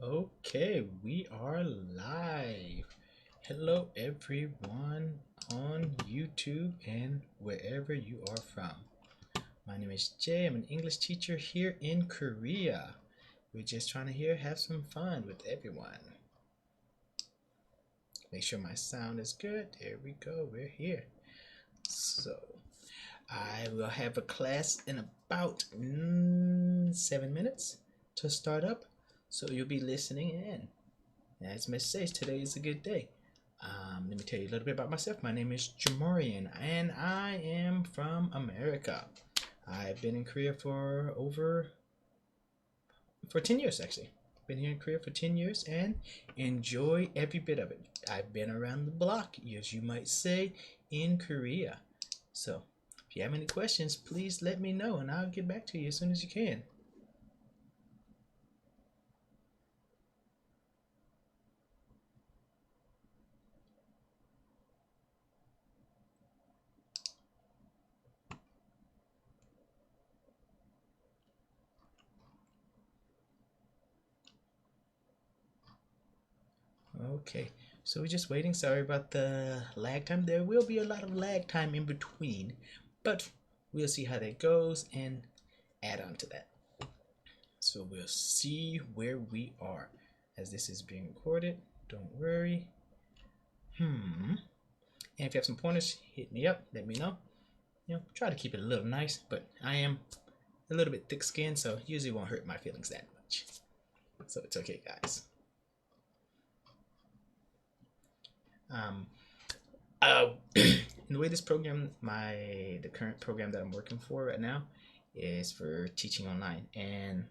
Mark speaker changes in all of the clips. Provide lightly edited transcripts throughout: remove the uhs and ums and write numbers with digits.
Speaker 1: Okay, we are live. Hello, everyone on YouTube and wherever you are from. My name is Jay. I'm an English teacher here in Korea. We're just trying to have some fun with everyone. Make sure my sound is good. There we go. We're here. So, I will have a class in about 7 minutes to start up. So you'll be listening in. As Miss says, today is a good day. Let me tell you a little bit about myself. My name is Jamarian, and I am from America. I've been in Korea for 10 years, actually. Been here in Korea for 10 years and enjoy every bit of it. I've been around the block, as you might say, in Korea. So, if you have any questions, please let me know, and I'll get back to you as soon as you can. Okay, so we're just waiting. Sorry about the lag time. There will be a lot of lag time in between, but we'll see how that goes and add on to that. So we'll see where we are as this is being recorded. Don't worry. And if you have some pointers, hit me up. Let me know. Try to keep it a little nice, but I am a little bit thick-skinned, so usually won't hurt my feelings that much. So it's okay, guys. In the way this program, the current program that I'm working for right now is for teaching online, and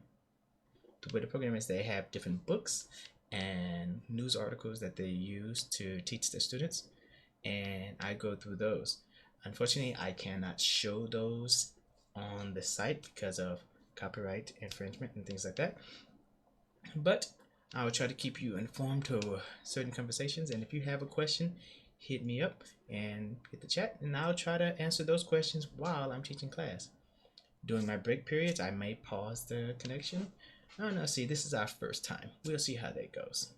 Speaker 1: the way the program is, they have different books and news articles that they use to teach their students, and I go through those. Unfortunately, I cannot show those on the site because of copyright infringement and things like that, but I will try to keep you informed to certain conversations, and if you have a question, hit me up and hit the chat, and I'll try to answer those questions while I'm teaching class. During my break periods, I may pause the connection. Oh no, see, this is our first time. We'll see how that goes.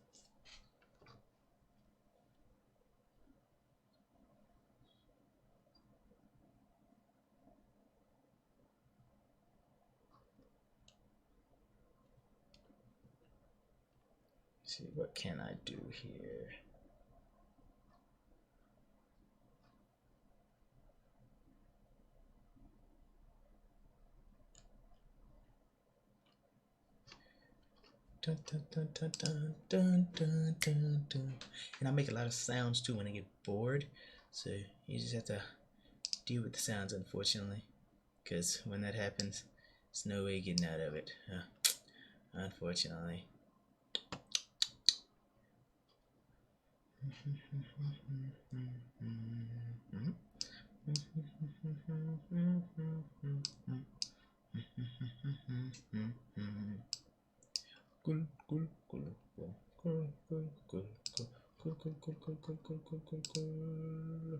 Speaker 1: Let's see, what can I do here? Dun, dun, dun, dun, dun, dun, dun, dun, dun. And I make a lot of sounds too when I get bored, so you just have to deal with the sounds, unfortunately, because when that happens, there's no way getting out of it, unfortunately. Cool, cool, cool, cool, cool, cool, cool, cool, cool, cool, cool, cool, cool, cool, cool, cool, cool.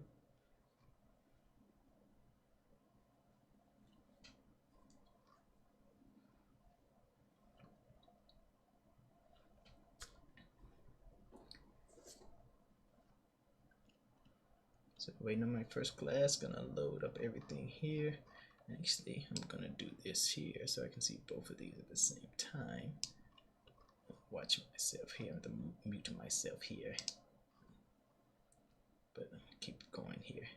Speaker 1: So waiting on my first class, gonna load up everything here. Actually, I'm gonna do this here so I can see both of these at the same time. Watch myself here. I'm gonna mute myself here, but keep going here.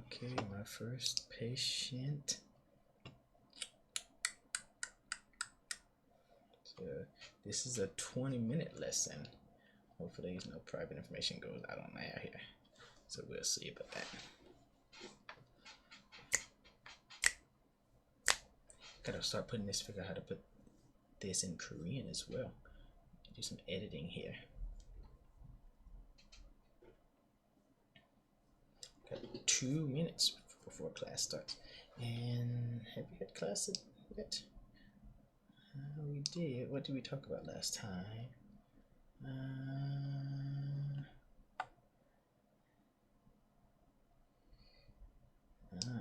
Speaker 1: Okay, my first patient. So this is a 20-minute lesson. Hopefully no private information goes out on air here. So we'll see about that. Gotta start putting this, figure out how to put this in Korean as well. Do some editing here. Got 2 minutes before class starts. And have you had class yet? We did. What did we talk about last time?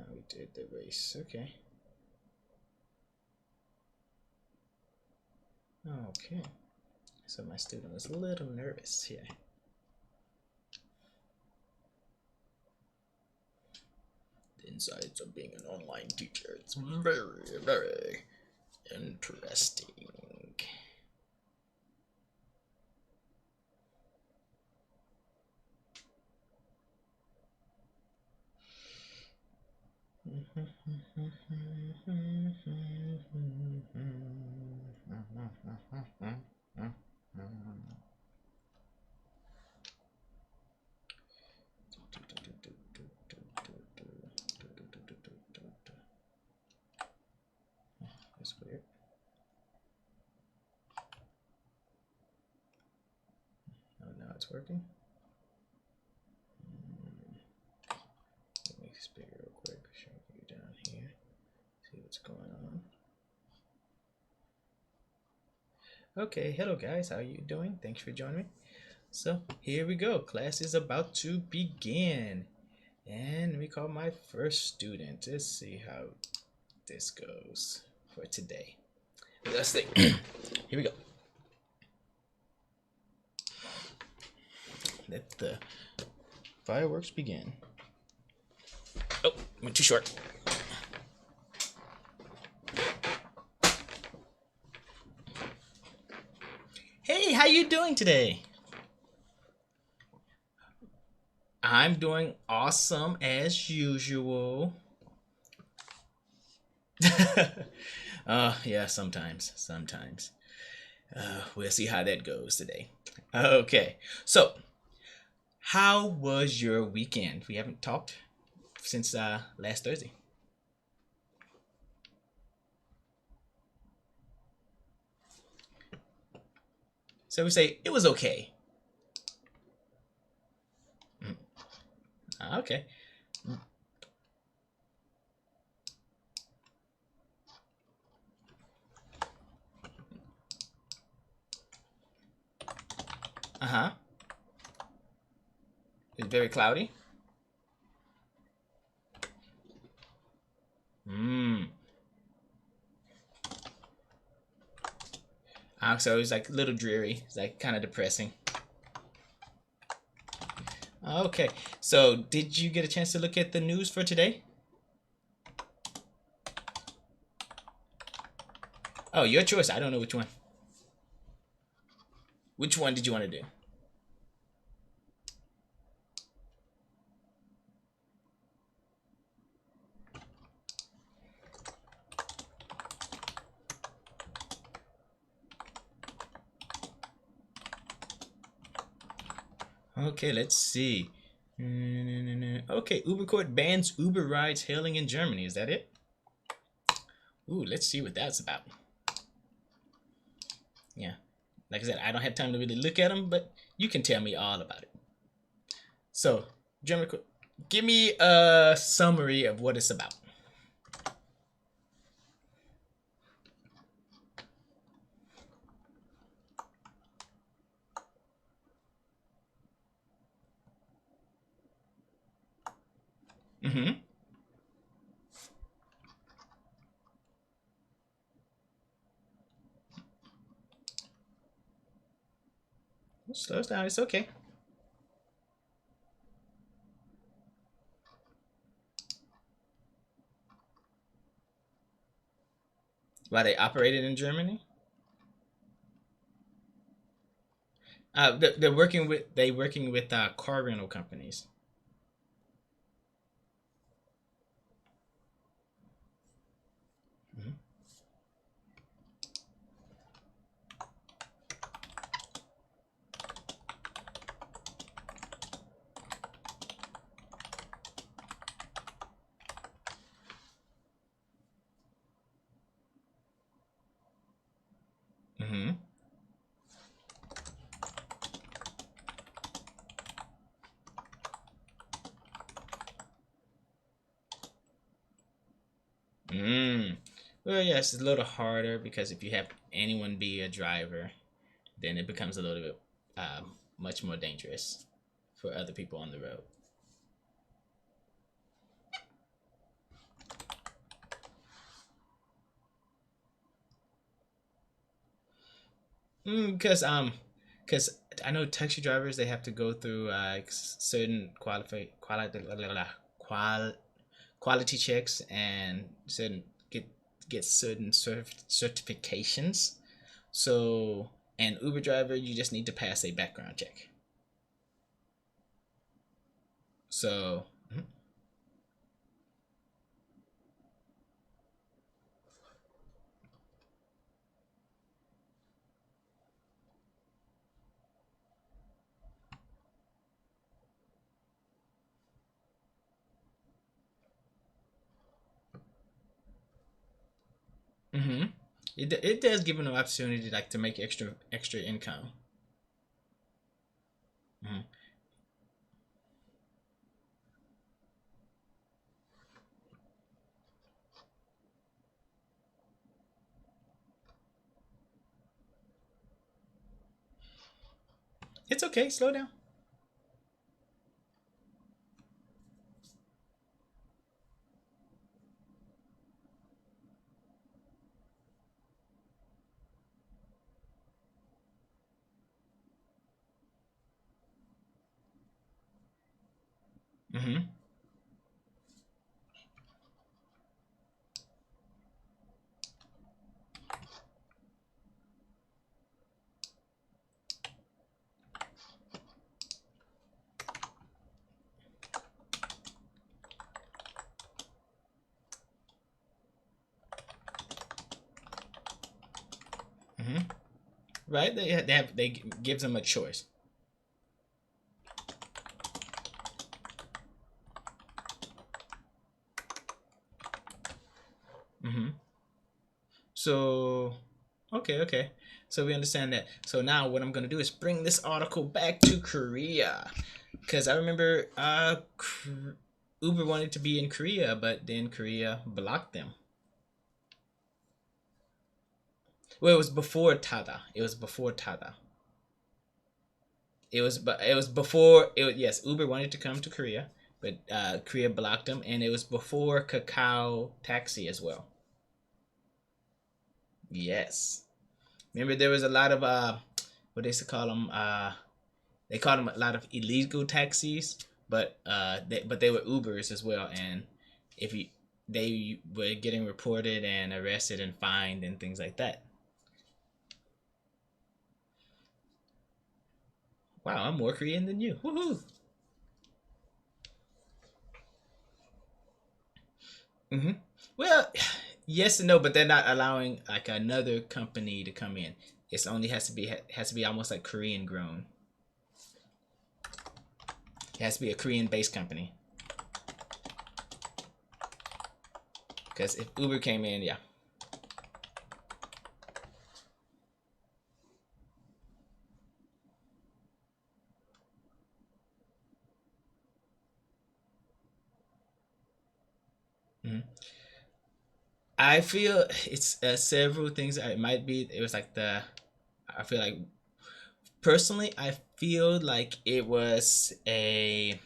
Speaker 1: We did the race. Okay. Okay. So my student was a little nervous here. The insides of being an online teacher. It's very, very interesting. That's weird. Oh, now it's working. Let me make this bigger real quick. Show you down here. See what's going on. Okay, hello guys, how are you doing? Thanks for joining me. So here we go. Class is about to begin. And we call my first student. Let's see how this goes for today. Let's see. Here we go. Let the fireworks begin. Oh, went too short. Hey, how you doing today? I'm doing awesome as usual. Yeah, sometimes. We'll see how that goes today. Okay, so how was your weekend? We haven't talked since last Thursday. So we say it was okay. Okay. Uh-huh. It's very cloudy. So it's like a little dreary. It's like kind of depressing. Okay. So did you get a chance to look at the news for today? Oh, your choice. I don't know which one. Which one did you want to do? Okay, let's see. Okay, Uber court bans Uber rides hailing in Germany. Is that it? Ooh, let's see what that's about. Yeah, like I said, I don't have time to really look at them, but you can tell me all about it. So, German court, give me a summary of what it's about. Slow us down. It's okay. Why they operated in Germany? They're working with car rental companies. Mm-hmm. Mm. Well, yes, it's a little harder because if you have anyone be a driver, then it becomes a little bit much more dangerous for other people on the road. Because I know taxi drivers they have to go through certain qual quality checks and certain get certain certifications. So an Uber driver, you just need to pass a background check. So mm-hmm. It does give them an opportunity like to make extra income. Mm-hmm. It's okay. Slow down. Mm-hmm. Mm-hmm. Right? They gives them a choice. Mm-hmm. So, okay, okay. So we understand that. So now what I'm gonna do is bring this article back to Korea, because I remember Uber wanted to be in Korea, but then Korea blocked them. Well, it was before Tada. It was before Tada. It was before it. Yes, Uber wanted to come to Korea, but Korea blocked them, and it was before Kakao Taxi as well. Yes. Remember there was a lot of what they used to call them they called them a lot of illegal taxis, but they were Ubers as well, and if you they were getting reported and arrested and fined and things like that. Wow, I'm more Korean than you. Woohoo! Hmm. Well, yes and no, but they're not allowing like another company to come in. It's only has to be almost like Korean grown. It has to be a Korean based company. Because if Uber came in, yeah. Hmm. I feel it's several things. It might be. It was like the. I feel like personally, I feel like it was a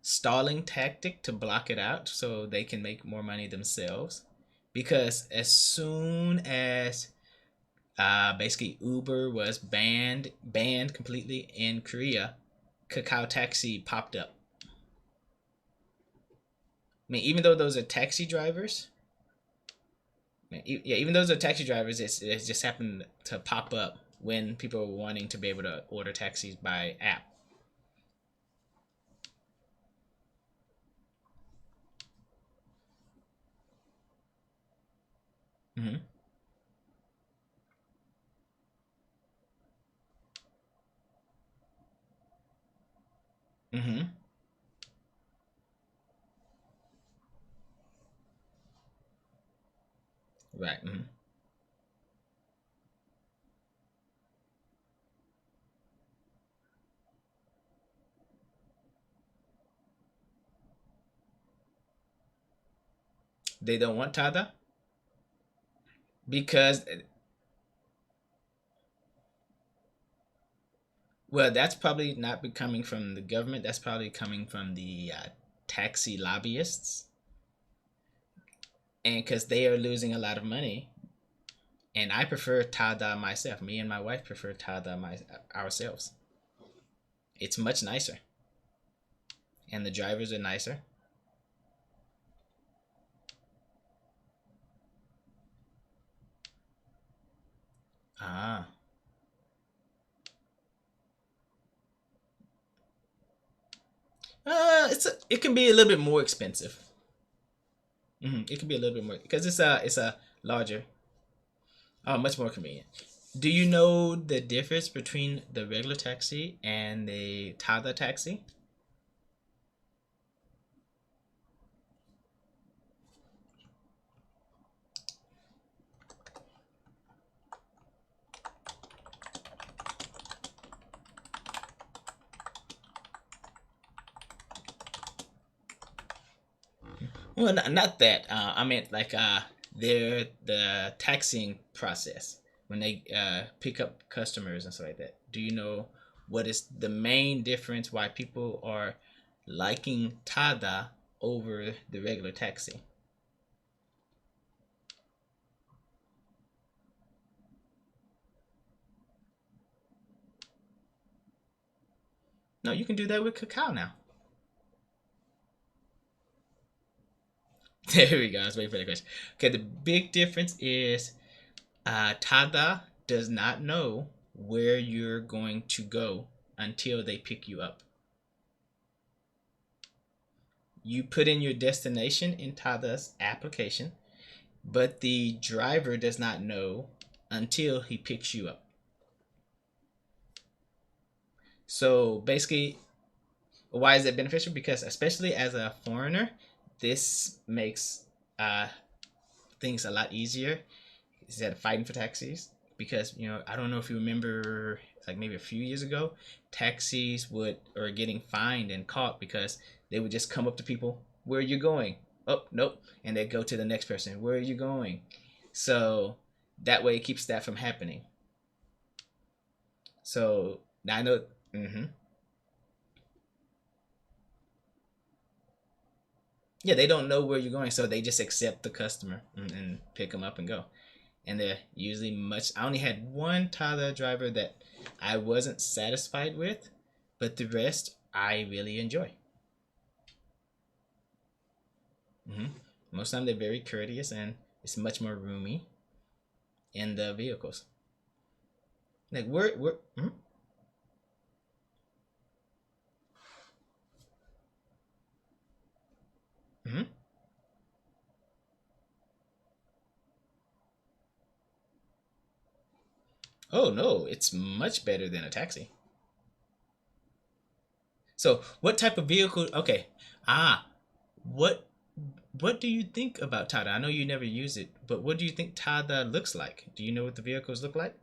Speaker 1: stalling tactic to block it out so they can make more money themselves. Because as soon as basically Uber was banned completely in Korea, Kakao Taxi popped up. I mean, even though those are taxi drivers, yeah, even those are taxi drivers, it just happened to pop up when people were wanting to be able to order taxis by app. Mm-hmm. Mm-hmm. Right. Mm-hmm. They don't want Tada because, well, that's probably not be coming from the government. That's probably coming from the taxi lobbyists, and because they are losing a lot of money. And I prefer Tada myself. Me and my wife prefer Tada ourselves. It's much nicer, and the drivers are nicer. Ah, it can be a little bit more expensive. It can be a little bit more because it's a larger, much more convenient. Do you know the difference between the regular taxi and the Tada taxi? Well, not that. I meant like the taxiing process when they pick up customers and stuff like that. Do you know what is the main difference why people are liking Tada over the regular taxi? No, you can do that with Cacao now. There we go. I was waiting for the question. Okay, the big difference is Tada does not know where you're going to go until they pick you up. You put in your destination in Tada's application, but the driver does not know until he picks you up. So basically, why is that beneficial? Because especially as a foreigner, this makes uh, things a lot easier instead of fighting for taxis. Because I don't know if you remember, like maybe a few years ago, taxis would or getting fined and caught because they would just come up to people, "Where are you going?" "Oh, nope," and they go to the next person, "Where are you going?" So that way it keeps that from happening. So I know. Hmm. Yeah, they don't know where you're going, so they just accept the customer and pick them up and go. And they're usually much. I only had one Tyler driver that I wasn't satisfied with, but the rest I really enjoy. Hmm. Most of the time they're very courteous and it's much more roomy in the vehicles. Like we're mm-hmm. Oh no, it's much better than a taxi. So what type of vehicle? Okay, ah, what what do you think about Tada? I know you never use it, but what do you think Tada looks like? Do you know what the vehicles look like?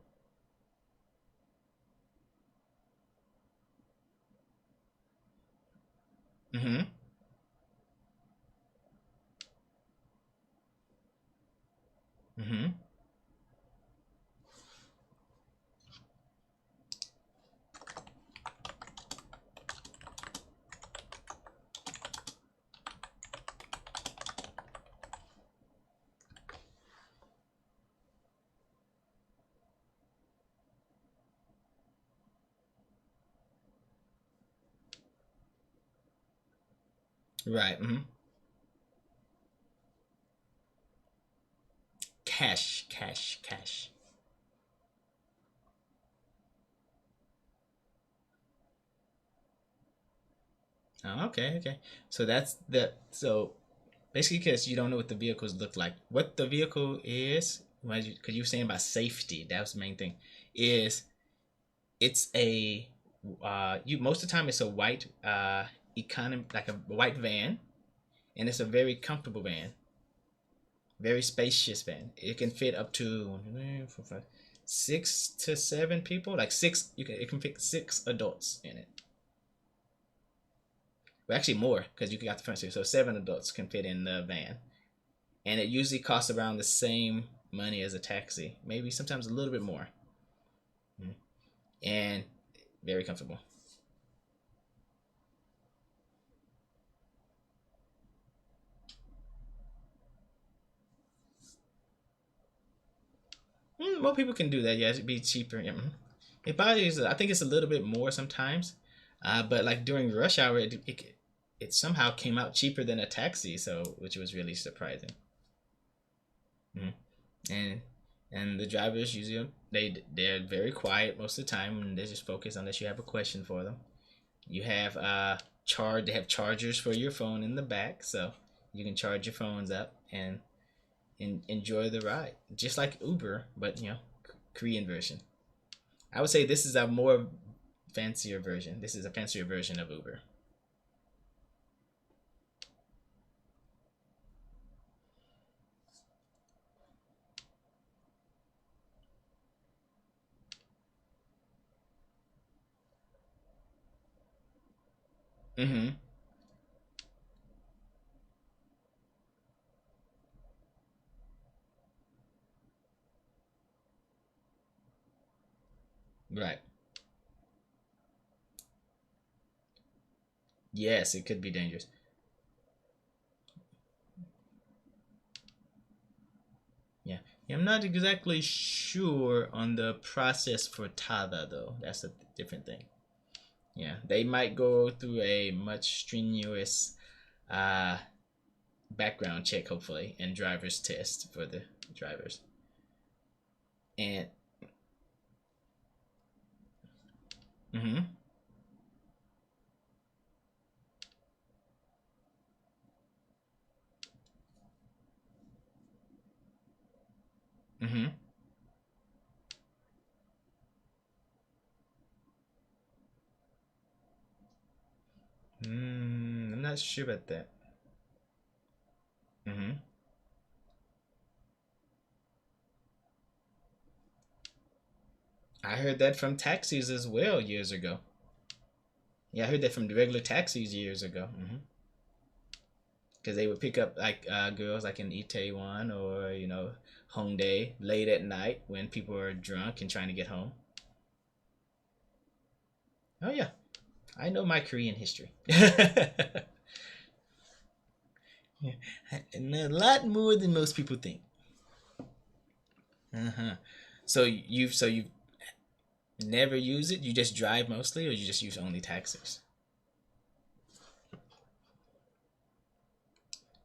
Speaker 1: Mm-hmm. Mm-hmm. Right. Mm-hmm. Cash, cash, cash. Oh, okay, okay. So that's the so basically because you don't know what the vehicles look like. What the vehicle is, because you were saying about safety, that was the main thing. Is it's a you most of the time it's a white economy like a white van, and it's a very comfortable van, very spacious van. It can fit up to 6 to 7 people, like six. It can fit 6 adults in it. Well, actually more because you got the front seat, so 7 adults can fit in the van. and it usually costs around the same money as a taxi, maybe sometimes a little bit more. Mhm. And very comfortable. More people can do that. Yeah, it'd be cheaper. Yeah. It probably is. I think it's a little bit more sometimes, but like during rush hour, it somehow came out cheaper than a taxi, so which was really surprising. Mm. And the drivers usually they're very quiet most of the time, and they just focus unless you have a question for them. You have they have chargers for your phone in the back, so you can charge your phones up and enjoy the ride, just like Uber, but Korean version. I would say this is a more fancier version. This is a fancier version of Uber. Mm-hmm. Right. Yes, it could be dangerous. Yeah. Yeah, I'm not exactly sure on the process for Tada though. That's a different thing. Yeah, they might go through a much strenuous uh, background check, hopefully, and driver's test for the drivers. And mm-hmm, mm-hmm. I'm not sure about that. Mm-hmm. I heard that from taxis as well years ago. Yeah, I heard that from the regular taxis years ago. Mm-hmm. Because they would pick up like girls like in Itaewon or Hongdae late at night when people are drunk and trying to get home. Oh yeah, I know my Korean history. Yeah, and a lot more than most people think. Uh-huh. So you never use it? You just drive mostly, or you just use only taxis?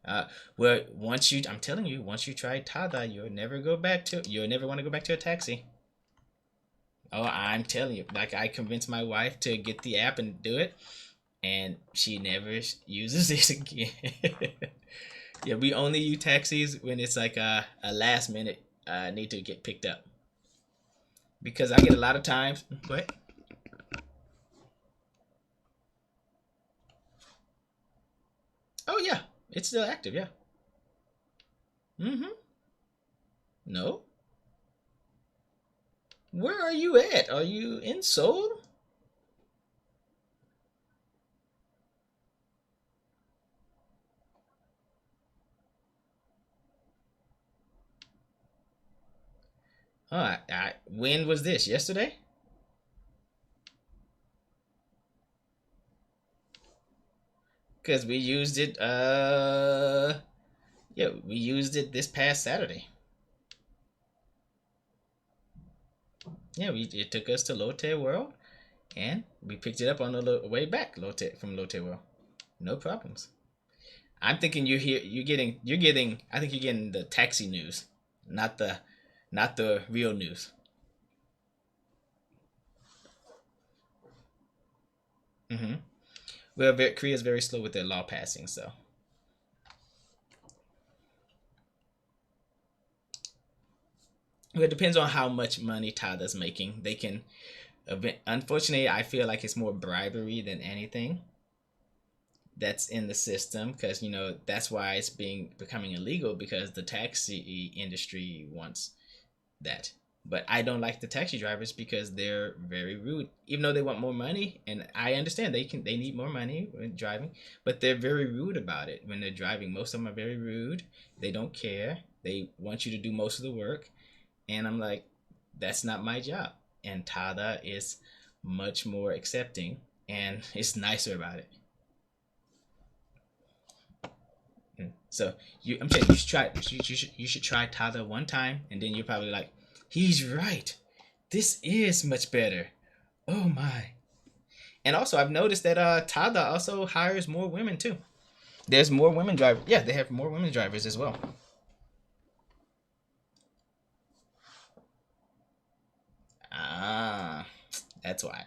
Speaker 1: Uh, well, I'm telling you, once you try Tada, you'll never want to go back to a taxi. Oh, I'm telling you, like I convinced my wife to get the app and do it, and she never uses it again. Yeah, we only use taxis when it's like a last minute need to get picked up because I get a lot of times. What? Oh yeah, it's still active. Yeah. Mm-hmm. No. Where are you at? Are you in Seoul? Oh, when was this? Yesterday? Because we used it. Yeah, we used it this past Saturday. Yeah, it took us to Lotte World, and we picked it up on the way back Lotte from Lotte World. No problems. I'm thinking you're getting. I think you're getting the taxi news, not the real news. Mm-hmm. Well, Korea's very slow with their law passing, so well, it depends on how much money Tada's making. They can. Unfortunately, I feel like it's more bribery than anything that's in the system because that's why it's becoming illegal because the taxi industry wants that. But I don't like the taxi drivers because they're very rude. Even though they want more money, and I understand they need more money when driving, but they're very rude about it when they're driving. Most of them are very rude. They don't care. They want you to do most of the work, and I'm like, that's not my job. And Tada is much more accepting and is nicer about it. So I'm saying you should try. You should try Tada one time, and then you're probably like, he's right. This is much better. Oh my! And also, I've noticed that Tada also hires more women too. There's more women drivers. Yeah, they have more women drivers as well. Ah, that's why.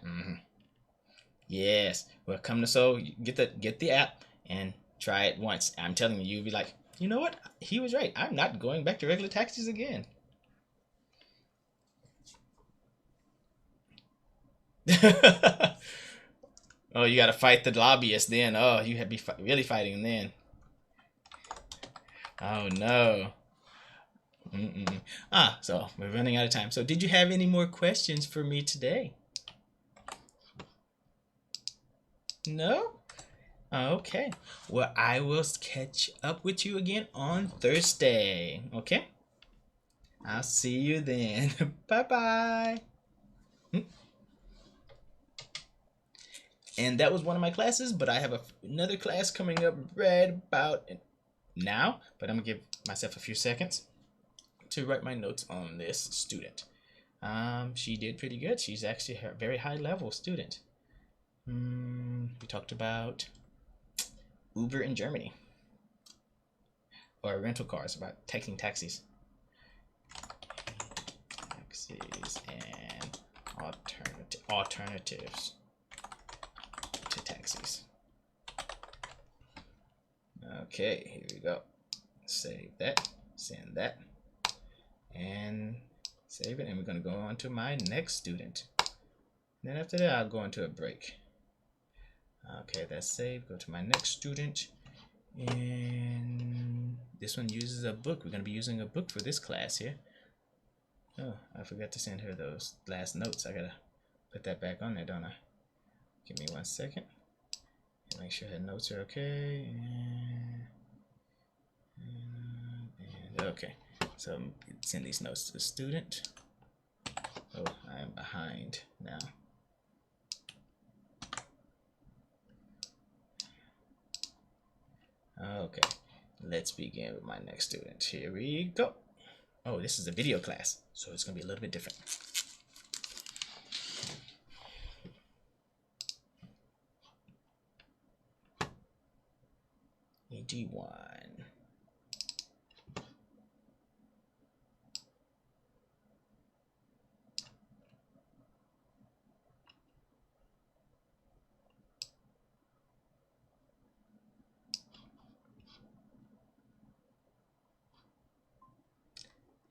Speaker 1: Yes. Well, come to so get the app and try it once. I'm telling you, you'll be like, you know what? He was right. I'm not going back to regular taxis again. Oh, you got to fight the lobbyist then. Oh, you have to be really fighting then. Oh no. Mm-mm. So we're running out of time. So did you have any more questions for me today? No? Okay. Well, I will catch up with you again on Thursday. Okay? I'll see you then. Bye bye. And that was one of my classes, but I have another class coming up right about now. But I'm going to give myself a few seconds to write my notes on this student. She did pretty good. She's actually a very high level student. We talked about Uber in Germany, or rental cars, about taking taxis. Taxis and alternatives to taxis. Okay, here we go. Save that, send that, and save it. And we're going to go on to my next student. Then after that, I'll go into a break. Okay, that's saved. Go to my next student. And this one uses a book. We're going to be using a book for this class here. Oh, I forgot to send her those last notes. I got to put that back on there, don't I? Give me 1 second. Make sure her notes are okay. And okay. So send these notes to the student. Oh, I am behind now. Okay, let's begin with my next student. Here we go. Oh, this is a video class, so it's going to be a little bit different. AD1.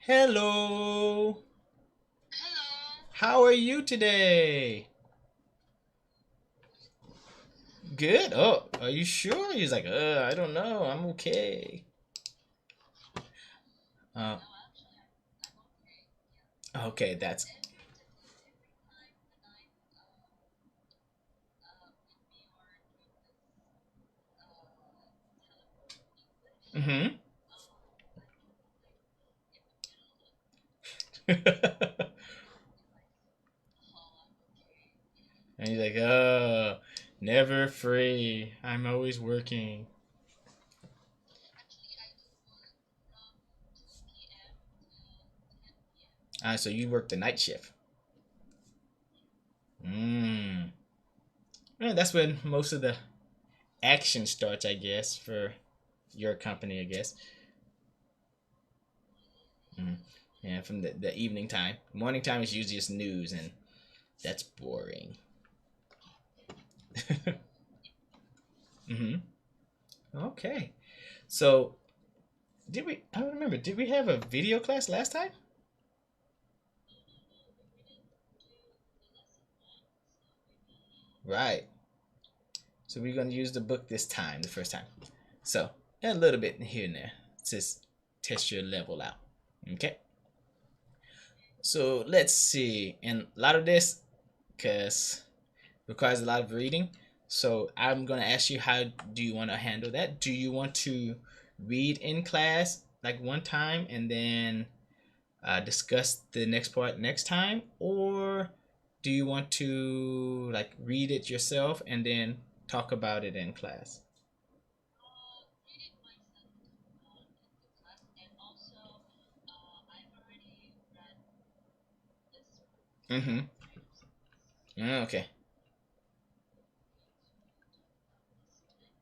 Speaker 1: Hello. How are you today? Good. Oh, are you sure? He's like, I don't know. I'm okay. Uh, okay, that's. Mm-hmm. And he's like, oh, never free. I'm always working. So you work the night shift. Mm. Yeah, that's when most of the action starts, I guess, for your company, I guess. Mm. Yeah, from the evening time. Morning time is usually just news, and that's boring. Mm-hmm. Okay. So, I don't remember, did we have a video class last time? Right. So we're going to use the book this time, the first time. So, a little bit here and there. Just test your level out. Okay. So let's see. And a lot of this, because requires a lot of reading. So I'm gonna ask you, how do you want to handle that? Do you want to read in class like one time and then discuss the next part next time, or do you want to like read it yourself and then talk about it in class? Mm-hmm. Okay.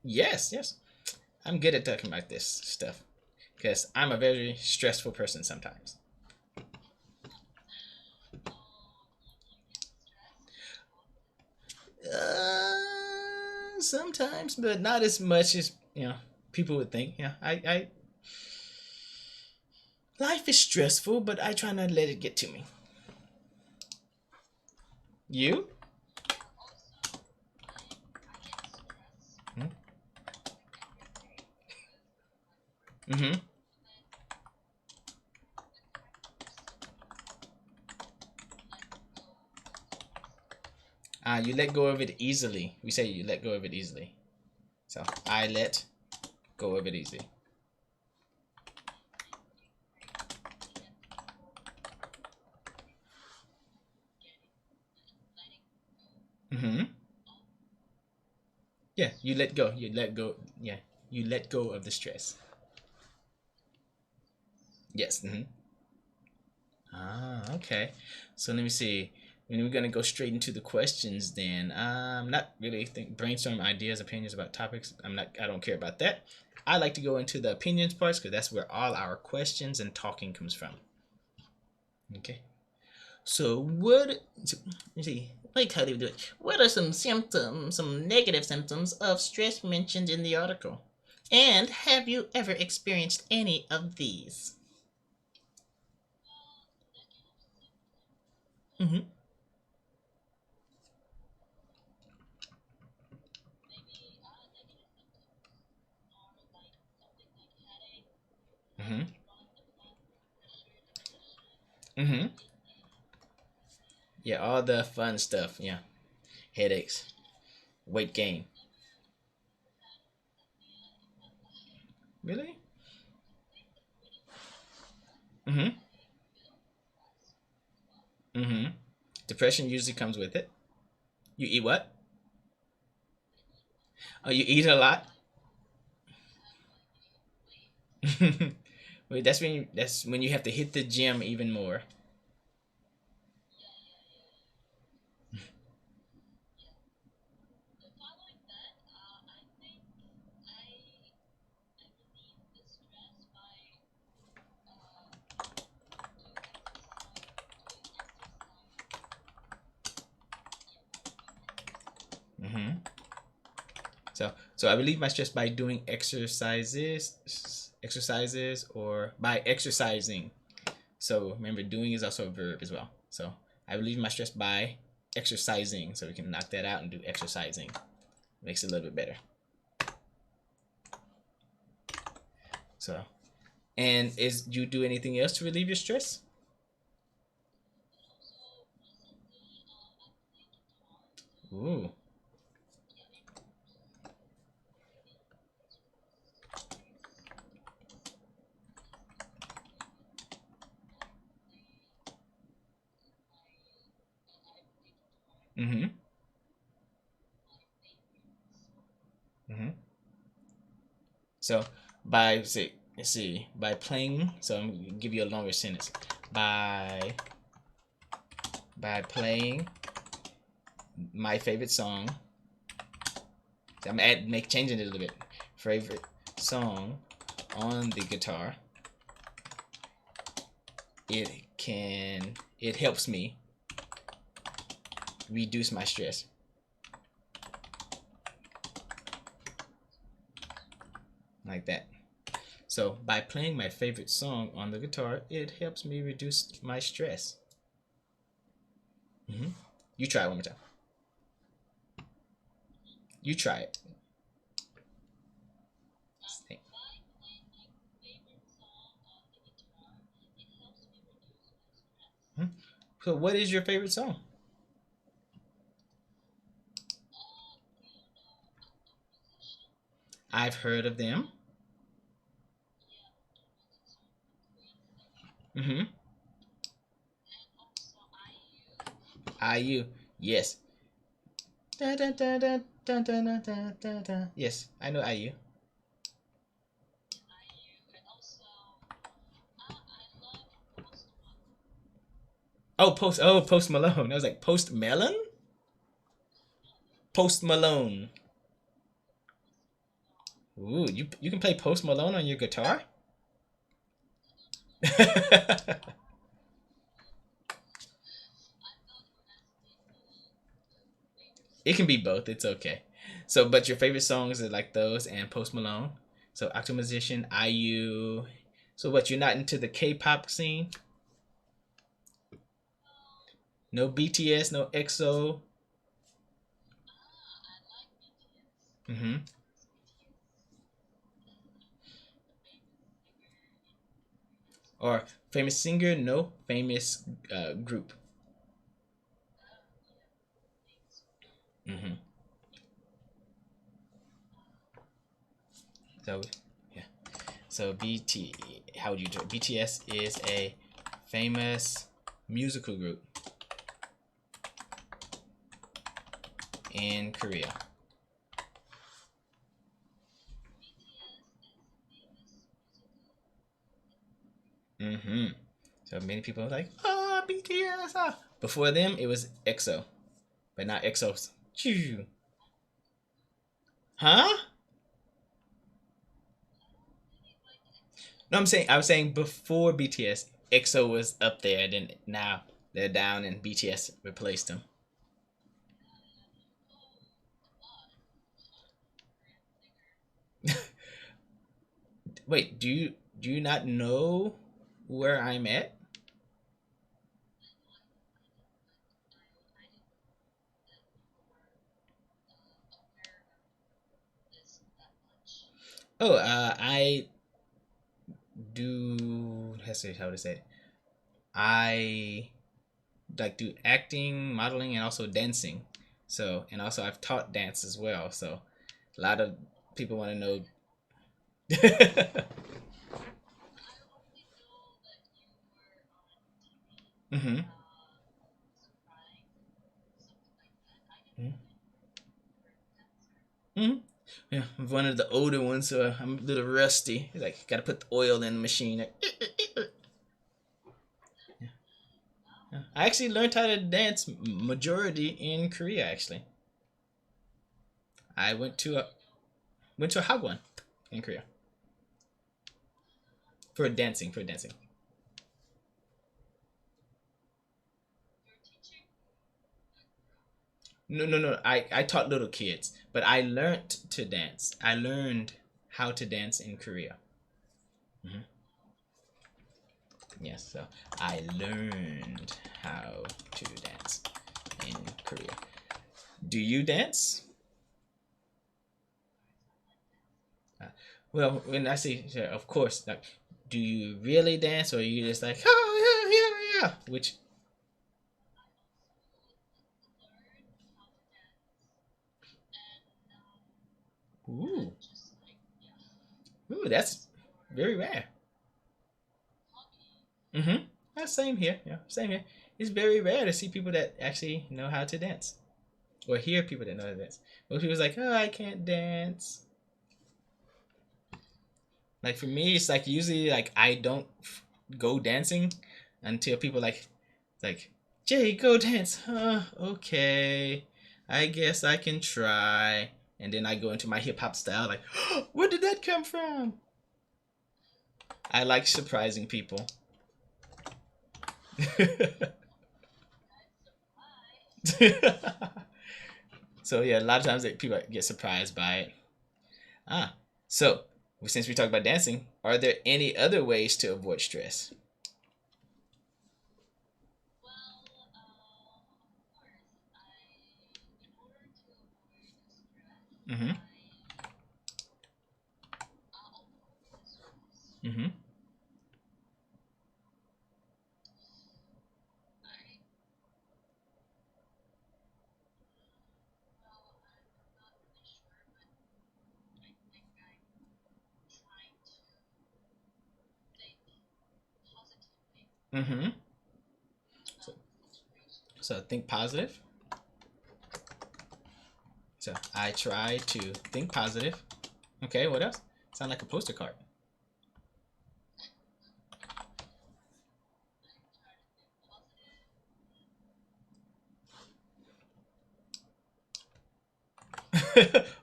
Speaker 1: Yes, yes. I'm good at talking about this stuff because I'm a very stressful person sometimes. Sometimes, but not as much as people would think. Yeah, I life is stressful, but I try not to let it get to me. You? Mm-hmm. You let go of it easily. We say you let go of it easily. So I let go of it easily. Mm-hmm. Yeah, you let go. You let go. Yeah, you let go of the stress. Yes. Mm-hmm. Okay. So let me see. We're gonna go straight into the questions then. Not really think brainstorm ideas, opinions about topics. I don't care about that. I like to go into the opinions parts because that's where all our questions and talking comes from. Okay. So what? So, let me see. Like how do we do it? What are some symptoms, some negative symptoms of stress mentioned in the article? And have you ever experienced any of these? Mm-hmm. Mm-hmm. Mm-hmm. Yeah, all the fun stuff. Yeah, headaches, weight gain. Really? Mm-hmm. Mm-hmm. Depression usually comes with it. You eat what? Oh, you eat a lot. Wait, that's when you have to hit the gym even more. Mm-hmm. So I relieve my stress by doing exercises, or by exercising. So remember, doing is also a verb as well. So I relieve my stress by exercising. So we can knock that out and do exercising. Makes it a little bit better. So, and is you do anything else to relieve your stress? Ooh. Mm-hmm. Mm-hmm. So let's see, by playing. So I'm gonna give you a longer sentence. By by playing my favorite song. I'm changing it a little bit. Favorite song on the guitar. It helps me reduce my stress. Like that. So by playing my favorite song on the guitar, it helps me reduce my stress. Mm-hmm. You try it one more time. You try it. Hmm. So, what is your favorite song? I've heard of them. Mm-hmm. IU. Yes. Da, da, da, da, da, da, da, da, da, da. Yes, I know IU. Oh, Post Malone. I was like Post Melon. Post Malone. Ooh, you can play Post Malone on your guitar. It can be both. It's okay. So, but your favorite songs are like those and Post Malone. So, Octo Musician, IU. So, what? You're not into the K-pop scene? No BTS, no EXO. Mm-hmm. Or famous singer? No. Famous group. Mm-hmm. So, yeah. So how would you do it? BTS is a famous musical group in Korea. Mm-hmm. So many people are like, BTS. Ah. Before them, it was EXO, but not EXO. Choo. Huh? No, I was saying before BTS, EXO was up there. Then now they're down, and BTS replaced them. Wait, do you not know where I'm at? Oh, I do. How to say it? I like do acting, modeling, and also dancing. So, and also I've taught dance as well. So, a lot of people want to know. Mm-hmm. Mm-hmm. Yeah, I'm one of the older ones, so I'm a little rusty. Like, gotta put the oil in the machine. Yeah. I actually learned how to dance majority in Korea. Actually, I went to a hagwon in Korea for dancing. For dancing. No, no, no. I taught little kids, but I learned to dance. I learned how to dance in Korea. Hmm. Yes, so I learned how to dance in Korea. Do you dance? Uh, well, when I say, yeah, of course, like, do you really dance, or are you just like, oh yeah, yeah, yeah? Which, ooh, ooh, that's very rare. Mm-hmm. Same here. Yeah, same here. It's very rare to see people that actually know how to dance, or hear people that know how to dance. Most people's like, oh, I can't dance. Like for me, it's like usually like I don't go dancing until people like Jay, go dance. Huh? Okay, I guess I can try. And then I go into my hip hop style, like, where did that come from? I like surprising people. So yeah, a lot of times people get surprised by it. Ah, so since we talk about dancing, are there any other ways to avoid stress? Mm-hmm. Mm-hmm. Mm-hmm. So, so think positive. So I try to think positive. Okay, what else? Sound like a poster card.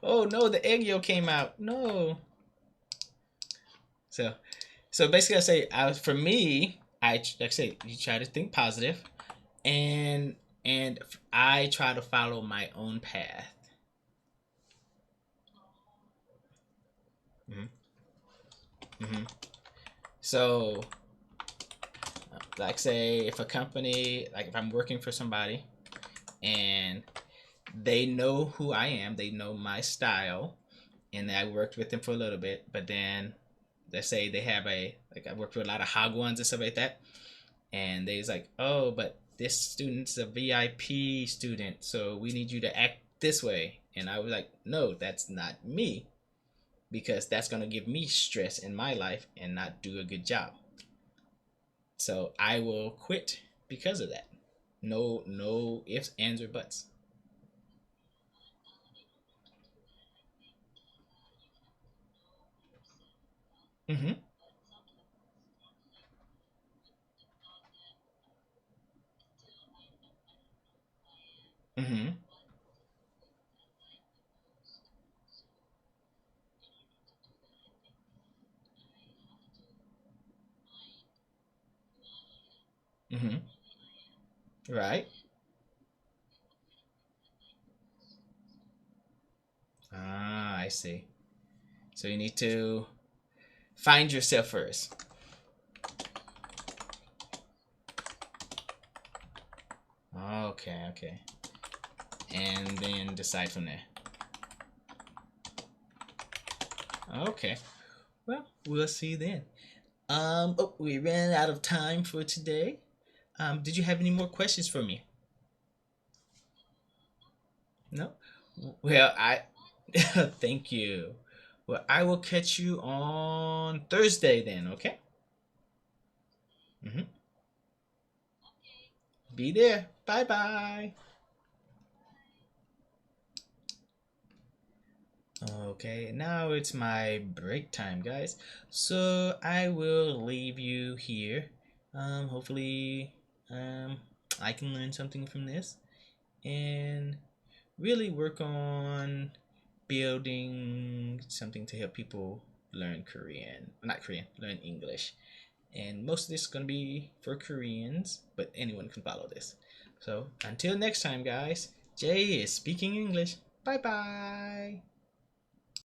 Speaker 1: Oh no, the egg yolk came out. No. So so basically, I say, for me, like I say, you try to think positive, and I try to follow my own path. Hmm. Hmm. So, like say, if a company, like if I'm working for somebody, and they know who I am, they know my style, and I worked with them for a little bit, but then let's say they have a like I worked with a lot of hog ones and stuff like that, and they was like, oh, but this student's a VIP student, so we need you to act this way. And I was like, no, that's not me, because that's gonna give me stress in my life and not do a good job. So I will quit because of that. No, no ifs, ands, or buts. Mm-hmm. Mm-hmm. Mm-hmm. Right. Ah, I see. So you need to find yourself first. Okay, okay. And then decide from there. Okay. Well, we'll see then. Oh, we ran out of time for today. Did you have any more questions for me? No? Well, I thank you. Well, I will catch you on Thursday then, okay? Mm-hmm. Be there. Bye bye. Okay, now it's my break time, guys. So I will leave you here. Hopefully, I can learn something from this and really work on building something to help people learn Korean. Not Korean, learn English. And most of this is going to be for Koreans, but anyone can follow this. So until next time, guys, Jay is speaking English. Bye bye.